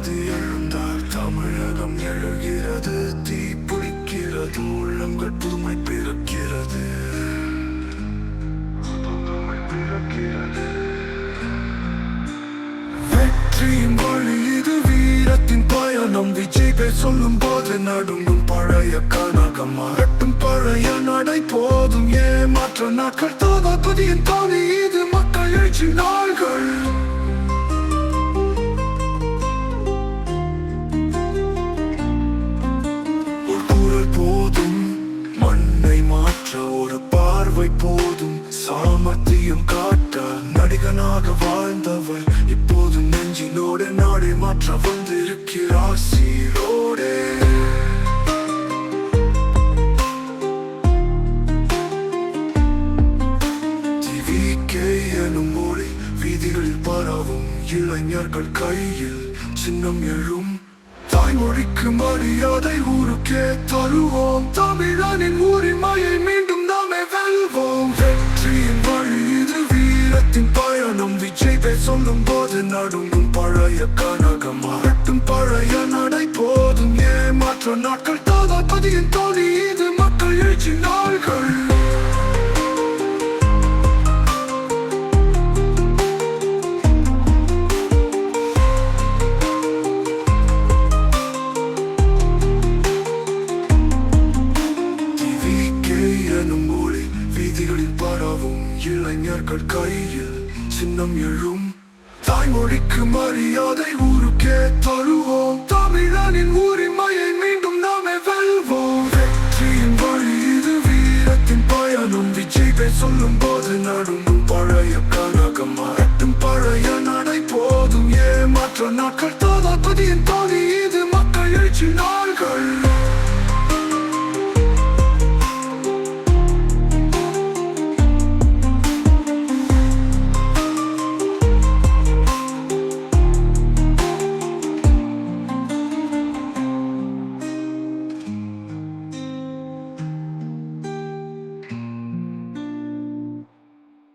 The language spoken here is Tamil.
தளபதி எழுந்தார், தமிழகம் எழுகிறது, தீ பிடிக்கிறது, உள்ளங்கள் புதுமை பிறக்கிறது. வெற்றியின் வழி இது, வீரத்தின் பயணம். விஜய் பேர் சொல்லும் போது நடுங்கும் பழைய கனகம், மறட்டும் பழைய நடை போதும். ஏமாற்ற நாட்கள் தளபதியின் தானி, இது மக்கள் எழுச்சி நாள்கள். ஒரு குரல் போதும், மண்ணை மாற்ற ஒரு பார்வை போதும். சாமர்த்தியம் காட்ட நடிகனாக வாழ்ந்தவர் இப்போது நெஞ்சினோடு நாடை மாற்ற வந்திருக்கிறார் சீரோடே. டிவிகே எனும் மொழி வீதிகளில் பரவும், இளைஞர்கள் கையில் சின்னம் எழும். தாய்மொழிக்கு மரியாதை ஊருக்கே தருவோம், தமிழனின் உரிமையை மீண்டும் நாமே வெல்வோம். வெற்றியின் வழி இது, வீரத்தின் பயணம். விஜய் பேர் சொல்லும் போது நடுங்கும் பழைய கனகம், மறட்டும் பழைய நடை போதும். ஏமாற்ற நாட்கள் தளபதியின் தோழி, இது மக்கள் எழுச்சி நாள்கள். வீதிகளில் பரவும், இளைஞர்கள் கையில் சின்னம் எழும். தாய்மொழிக்கு மரியாதை ஊருக்கே தருவோம், தமிழனின் உரிமையை மீண்டும் நாமே வெல்வோம். வெற்றியின் வழி இது, வீரத்தின் பயணம். விஜய் பேர் சொல்லும் போது நடுங்கும் பழைய கனகம், மறட்டும் பழைய நடை போதும். ஏமாற்ற நாட்கள் தளபதியின் தானி, இது மக்கள் எழுச்சி நாள்.